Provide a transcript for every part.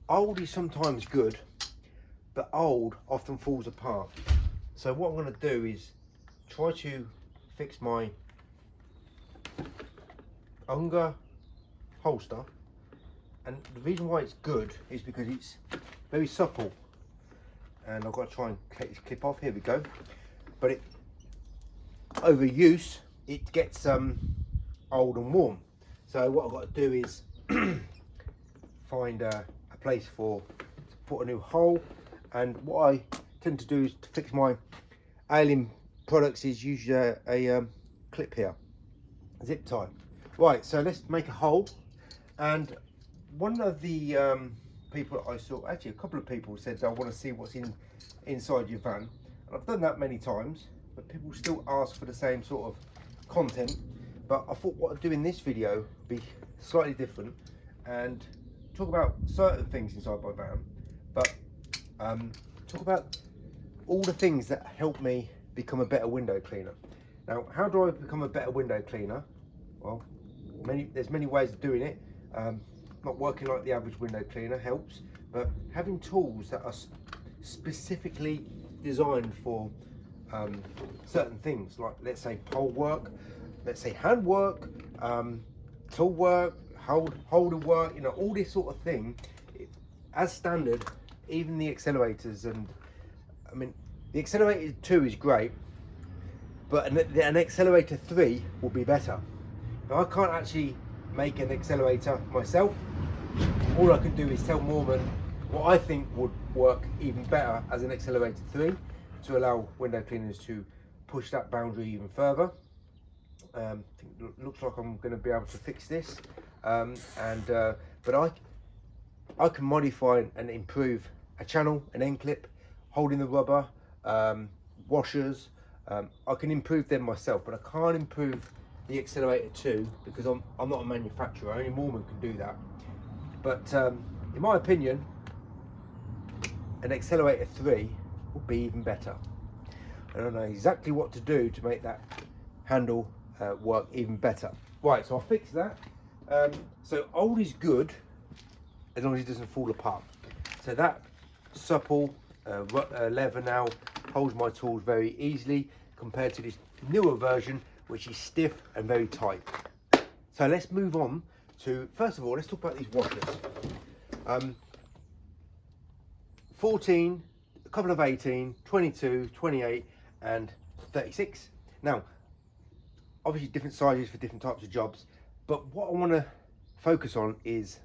old is sometimes good, but old often falls apart. So what I'm going to do is try to fix my Unger holster, and the reason why it's good is because it's very supple, and I've got to try and take this clip off. Here we go. But it, over use, it gets old and warm. So what I've got to do is find a place to put a new hole. And what I tend to do is to fix my Alien products is usually a clip here, zip tie. Right, so let's make a hole. And one of the people I saw, actually a couple of people said, I want to see what's inside your van. And I've done that many times, but people still ask for the same sort of content. But I thought what I'd do in this video would be slightly different and talk about certain things inside my van, but talk about all the things that help me become a better window cleaner. Now, how do I become a better window cleaner? Well, there's many ways of doing it. Not working like the average window cleaner helps, but having tools that are specifically designed for certain things, like let's say pole work, let's say hand work, tool work, holder work, you know, all this sort of thing. As standard, even the accelerators, and I mean, the accelerator 2 is great, but an accelerator 3 will be better. Now, I can't actually make an accelerator myself. All I can do is tell Moorman what I think would work even better as an accelerator 3 to allow window cleaners to push that boundary even further. Looks like I'm going to be able to fix this, but I can modify and improve a channel, an end clip, holding the rubber, washers. I can improve them myself, but I can't improve the accelerator 2 because I'm not a manufacturer. Only Moorman can do that. But in my opinion, an accelerator 3 would be even better. I don't know exactly what to do to make that handle work even better. Right, so I'll fix that. So old is good as long as it doesn't fall apart. So that supple leather now holds my tools very easily compared to this newer version, which is stiff and very tight. So let's move on to, first of all, let's talk about these washers. 14, a couple of 18, 22, 28 and 36. Now, obviously different sizes for different types of jobs, but what I want to focus on is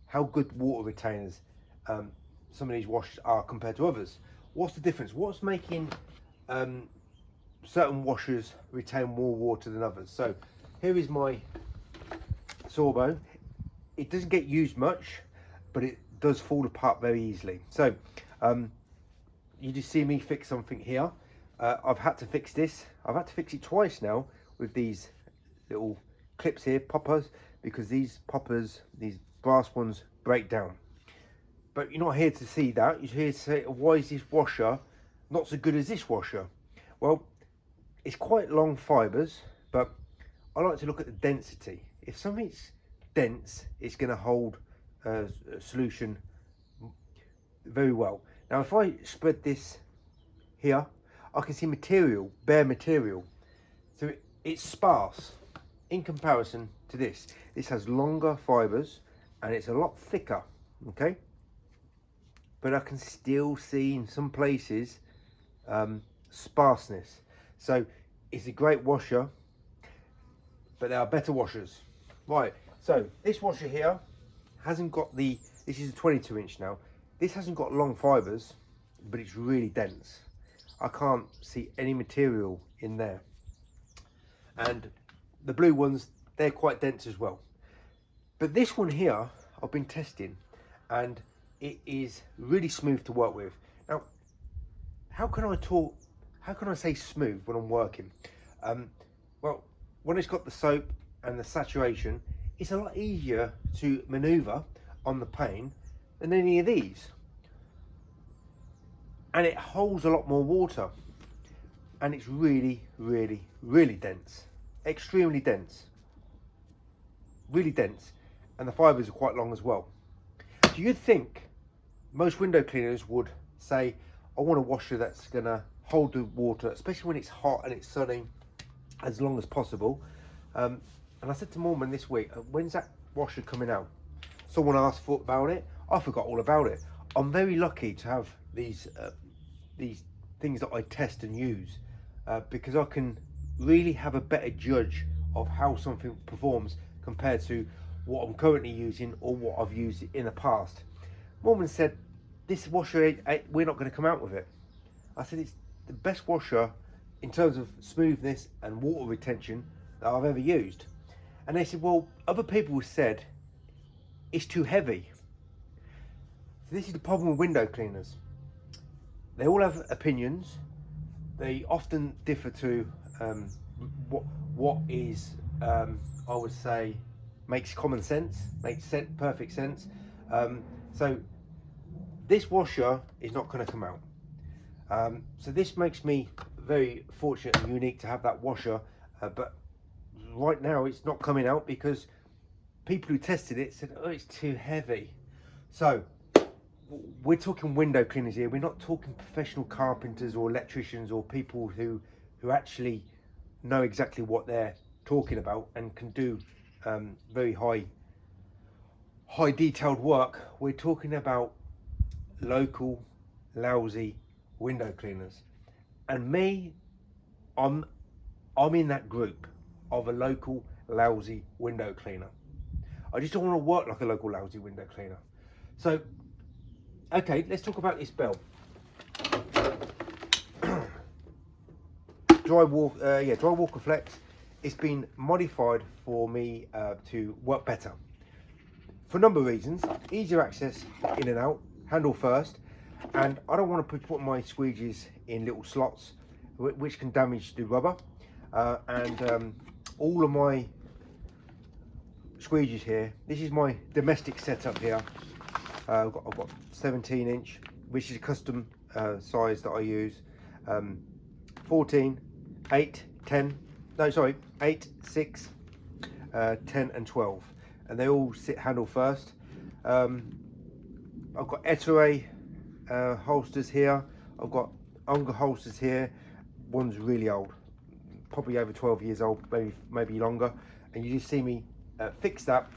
how good water retainers some of these washers are compared to others. What's the difference? What's making certain washers retain more water than others? So here is my Sorbo. It doesn't get used much, but it does fall apart very easily. So you just see me fix something here. I've had to fix this. I've had to fix it twice now with these little clips here, poppers, because these poppers, these brass ones, break down. But you're not here to see that. You're here to say, why is this washer not so good as this washer? Well, it's quite long fibres, but I like to look at the density. If something's dense, it's going to hold a solution very well. Now, if I spread this here, I can see material, bare material. So it's sparse in comparison to this. This has longer fibres and it's a lot thicker, okay? But I can still see in some places sparseness. So it's a great washer, but there are better washers. Right, so this washer here hasn't got this is a 22 inch now. This hasn't got long fibres, but it's really dense. I can't see any material in there. And the blue ones, they're quite dense as well. But this one here, I've been testing, and it is really smooth to work with. Now, how can I say smooth when I'm working? Well, when it's got the soap and the saturation, it's a lot easier to maneuver on the pane than any of these. And it holds a lot more water. And it's really, really, really dense. Extremely dense. Really dense. And the fibres are quite long as well. Do So you'd think most window cleaners would say, I want a washer that's gonna hold the water, especially when it's hot and it's sunny, as long as possible. And I said to Mormon this week, when's that washer coming out? Someone asked about it. I forgot all about it. I'm very lucky to have these things that I test and use, because I can really have a better judge of how something performs compared to what I'm currently using or what I've used in the past. Mormon said, this washer, we're not going to come out with it. I said, it's the best washer in terms of smoothness and water retention that I've ever used. And they said, well, other people said it's too heavy. So this is the problem with window cleaners. They all have opinions. They often differ to what is, I would say, makes common sense, perfect sense. So this washer is not going to come out. So this makes me very fortunate and unique to have that washer, but right now it's not coming out because people who tested it said, oh, it's too heavy. So we're talking window cleaners here. We're not talking professional carpenters or electricians or people who actually know exactly what they're talking about and can do very high detailed work. We're talking about local lousy window cleaners, and me, I'm in that group of a local lousy window cleaner. I just don't want to work like a local lousy window cleaner. So okay, let's talk about this bell. Dry Walker Flex. It's been modified for me to work better for a number of reasons. Easier access in and out, handle first, and I don't want to put my squeegees in little slots which can damage the rubber, and all of my squeegees here, this is my domestic setup here. I've got 17-inch, which is a custom size that I use. 14, 8, 10, no sorry, 8, 6, 10 and 12. And they all sit handle first. I've got Ettore holsters here. I've got Unger holsters here. One's really old, probably over 12 years old, maybe longer. And you just see me fix that.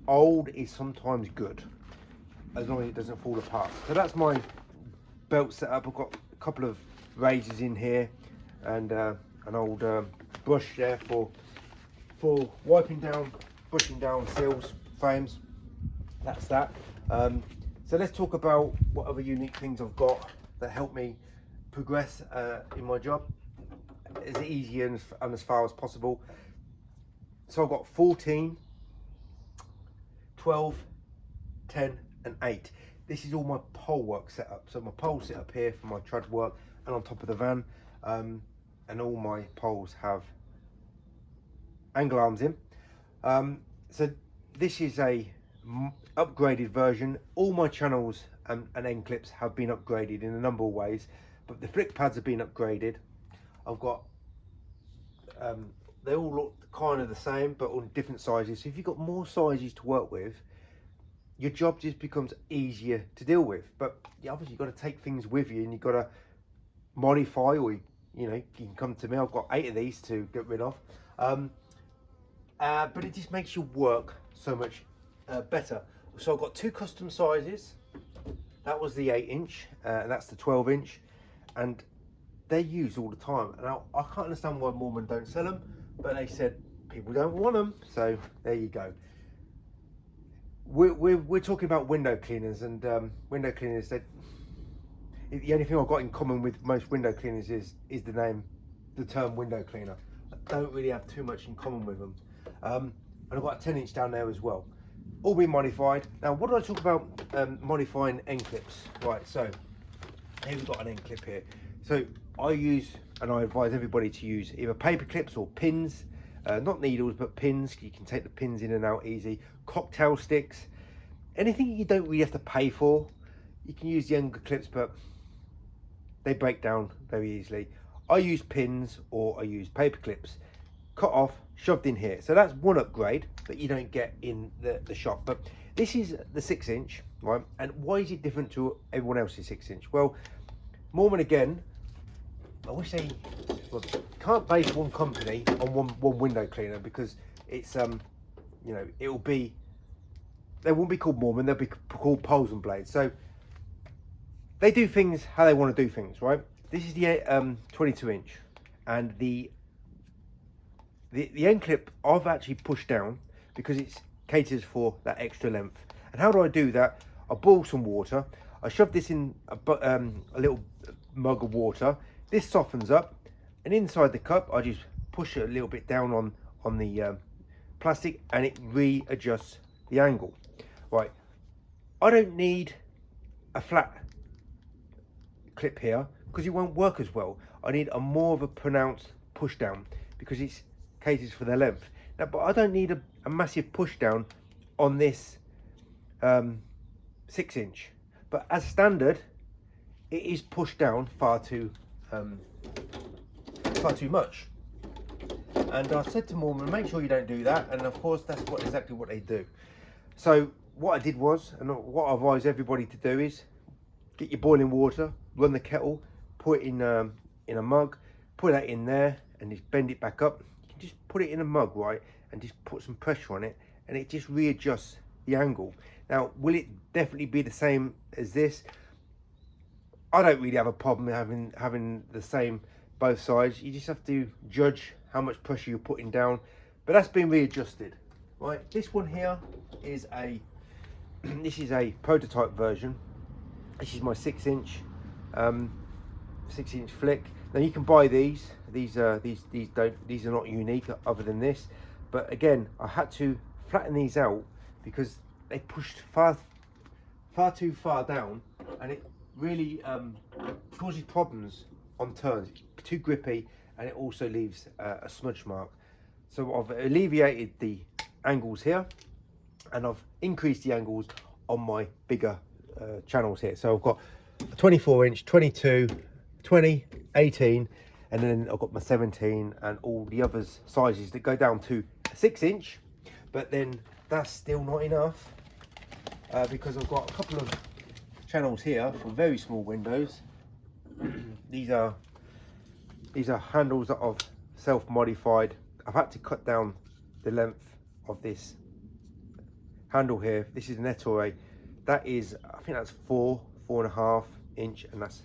Old is sometimes good, as long as it doesn't fall apart. So that's my belt setup. I've got a couple of razors in here and an old brush there for wiping down, brushing down seals, frames. That's that. So let's talk about what other unique things I've got that help me progress in my job as easy and as far as possible. So I've got 14, 12, 10 and 8. This is all my pole work setup. So my pole set up here for my trud work and on top of the van, and all my poles have angle arms in. So this is a upgraded version. All my channels and end clips have been upgraded in a number of ways, but the flick pads have been upgraded. I've got they all look kind of the same but on different sizes. So if you've got more sizes to work with, your job just becomes easier to deal with. But obviously you've got to take things with you and you've got to modify, or you know, you can come to me. I've got 8 of these to get rid of, but it just makes your work so much better. So I've got 2 custom sizes. That was the 8-inch and that's the 12-inch, and they're used all the time. And I can't understand why Mormon don't sell them, but they said people don't want them, so there you go. We're talking about window cleaners, and window cleaners, the only thing I've got in common with most window cleaners is the term window cleaner. I don't really have too much in common with them. And I've got a 10-inch down there as well. All been modified. Now, what do I talk about modifying end clips? Right, so here we've got an end clip here. So I use, and I advise everybody to use either paper clips or pins, not needles, but pins. You can take the pins in and out easy. Cocktail sticks, anything you don't really have to pay for. You can use the end clips, but they break down very easily. I use pins or I use paper clips, cut off, shoved in here. So that's one upgrade that you don't get in the shop. But this is the 6-inch, right? And why is it different to everyone else's 6-inch? Well, Moorman again, I wish they can't base one company on one window cleaner, because it's you know, it'll be, they won't be called Moorman, they'll be called Poles and Blades. So they do things how they want to do things, right? This is the 22-inch, and the end clip I've actually pushed down because it caters for that extra length. And how do I do that? I boil some water, I shove this in a little mug of water, this softens up, and inside the cup I just push it a little bit down on the plastic, and it readjusts the angle. Right, I don't need a flat clip here because it won't work as well. I need a more of a pronounced push down because it caters for the length. Now, but I don't need a massive push down on this 6-inch. But as standard, it is pushed down far too much. And I said to Moorman, make sure you don't do that. And of course, that's exactly what they do. So what I did was, and what I advise everybody to do is, get your boiling water, run the kettle, put it in a mug, put that in there, and just bend it back up. You can just put it in a mug, right, and just put some pressure on it, and it just readjusts the angle. Now, will it definitely be the same as this? I don't really have a problem having the same both sides. You just have to judge how much pressure you're putting down, but that's been readjusted, right? This one here is a this is a prototype version. This is my 6-inch 6-inch flick. Now you can buy these. These are not unique other than this. But again, I had to flatten these out because they pushed far too far down, and it really causes problems on turns. It's too grippy, and it also leaves a smudge mark. So I've alleviated the angles here, and I've increased the angles on my bigger channels here. So I've got a 24-inch, 22, 20, 18, and then I've got my 17 and all the other sizes that go down to a 6-inch. But then that's still not enough because I've got a couple of channels here for very small windows. These are handles that I've self-modified. I've had to cut down the length of this handle here. This is an Ettore. That is, I think that's 4.5 inch, and that's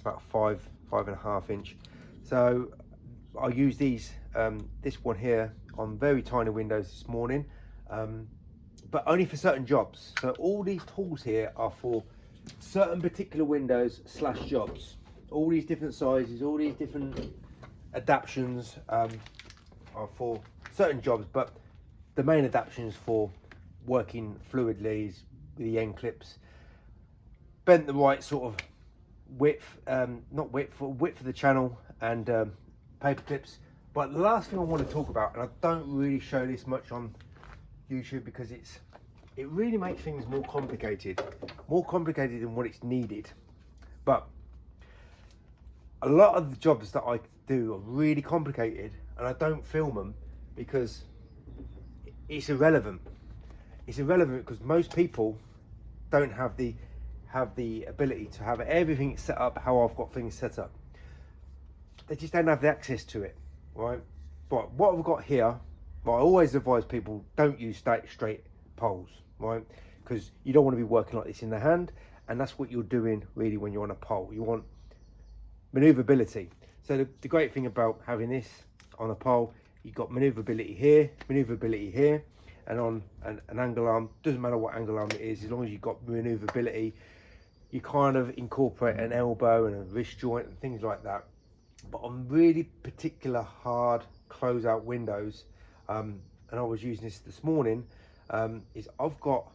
about 5.5 inch. So I use these this one here on very tiny windows this morning, but only for certain jobs. So all these tools here are for certain particular windows / jobs. All these different sizes, all these different adaptions are for certain jobs, but the main adaption is for working fluidly with the end clips, bent the right sort of width, not width, width of the channel, and paper clips. But the last thing I want to talk about, and I don't really show this much on YouTube because it really makes things more complicated than what it's needed. But a lot of the jobs that I do are really complicated, and I don't film them because it's irrelevant. It's irrelevant because most people don't have the ability to have everything set up how I've got things set up. They just don't have the access to it, right? But what I've got here, well, I always advise people don't use straight poles, right? Because you don't want to be working like this in the hand, and that's what you're doing really when you're on a pole. You want maneuverability. So the great thing about having this on a pole, you've got maneuverability here, and on an angle arm, doesn't matter what angle arm it is, as long as you've got maneuverability, you kind of incorporate an elbow and a wrist joint and things like that. But on really particular hard closeout windows, and I was using this morning, is I've got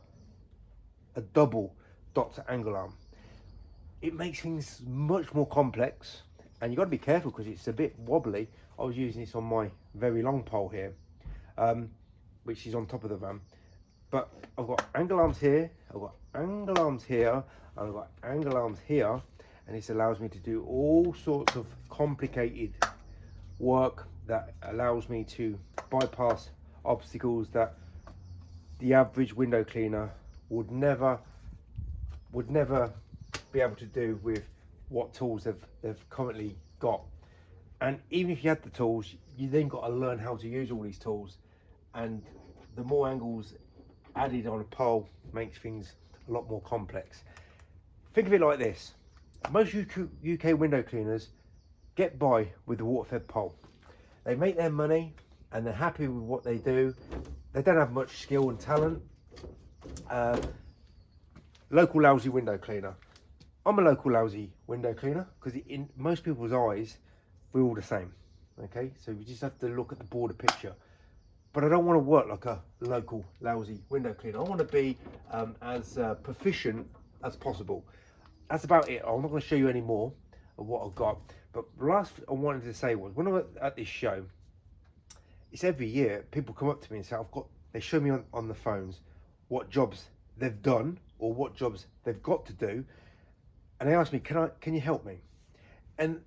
a double Dr. angle arm. It makes things much more complex, and you've got to be careful because it's a bit wobbly. I was using this on my very long pole here, which is on top of the van. But I've got angle arms here, I've got angle arms here, and I've got angle arms here, and this allows me to do all sorts of complicated work that allows me to bypass obstacles that the average window cleaner would never be able to do with what tools they've currently got. And even if you had the tools, you then got to learn how to use all these tools, and the more angles added on a pole makes things a lot more complex. Think of it like this: most UK window cleaners get by with the water-fed pole. They make their money and they're happy with what they do. They don't have much skill and talent. Local lousy window cleaner. I'm a local lousy window cleaner because in most people's eyes, we're all the same. Okay, so we just have to look at the broader picture. But I don't want to work like a local lousy window cleaner. I want to be as proficient as possible. That's about it. I'm not going to show you any more of what I've got. But the last I wanted to say was, when I was at this show, it's every year people come up to me and say, they show me on the phones what jobs they've done or what jobs they've got to do, and they ask me, can you help me? And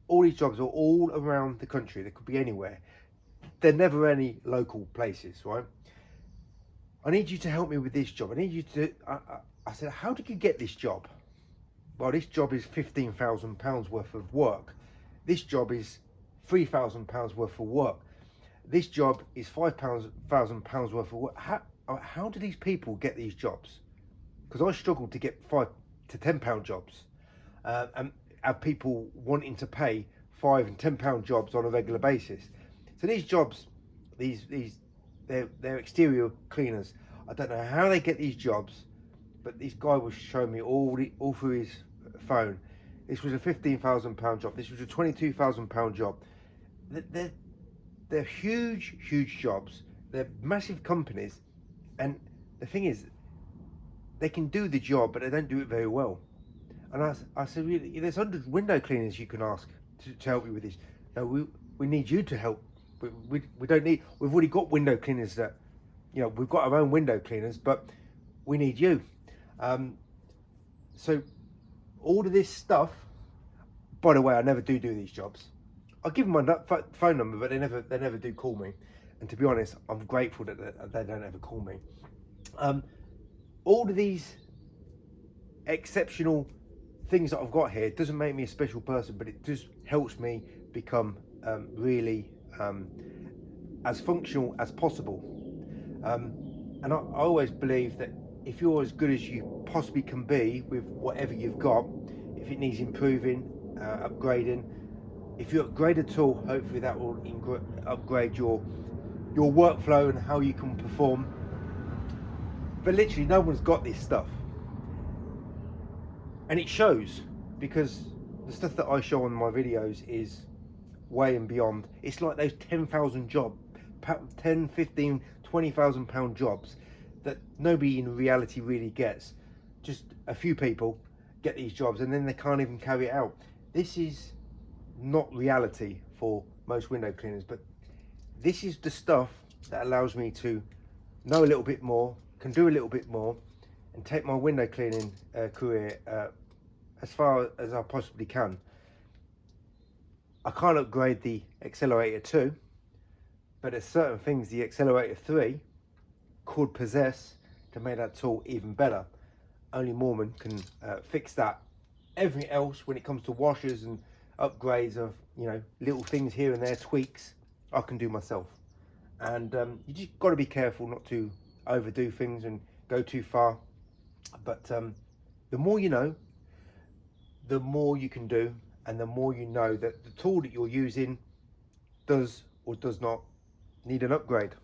all these jobs are all around the country. They could be anywhere. They're never any local places, right? I need you to help me with this job. I need you to. I said, how did you get this job? Well, this job is £15,000 worth of work. This job is £3,000 worth of work. This job is £5,000 worth of work. How do these people get these jobs? Because I struggled to get £5 to £10 jobs, and have people wanting to pay £5 and £10 jobs on a regular basis. So these jobs, they're exterior cleaners. I don't know how they get these jobs, but this guy was showing me all through his phone. This was a £15,000 job. This was a £22,000 job. They're huge jobs. They're massive companies, and the thing is, they can do the job, but they don't do it very well. And I said, really, there's 100 window cleaners you can ask to help you with this. No, we need you to help. We don't need. We've already got window cleaners that, we've got our own window cleaners, but we need you. So all of this stuff. By the way, I never do these jobs. I give them my phone number, but they never do call me. And to be honest, I'm grateful that they don't ever call me. All of these exceptional things that I've got here doesn't make me a special person, but it just helps me become really as functional as possible. And I always believe that if you're as good as you possibly can be with whatever you've got, if it needs improving, upgrading, if you upgrade a tool, hopefully that will upgrade your workflow and how you can perform. But literally no one's got this stuff, and it shows, because the stuff that I show on my videos is way and beyond. It's like those 10,000 jobs, 10, 15, 20,000 pound jobs that nobody in reality really gets. Just a few people get these jobs and then they can't even carry it out. This is not reality for most window cleaners, but this is the stuff that allows me to know a little bit more, can do a little bit more, and take my window cleaning career as far as I possibly can. I can't upgrade the Accelerator 2, but there's certain things the Accelerator 3 could possess to make that tool even better. Only Moorman can fix that. Everything else, when it comes to washers and upgrades of little things here and there, tweaks, I can do myself. And you just got to be careful not to overdo things and go too far. But the more you know, the more you can do, and the more you know that the tool that you're using does or does not need an upgrade.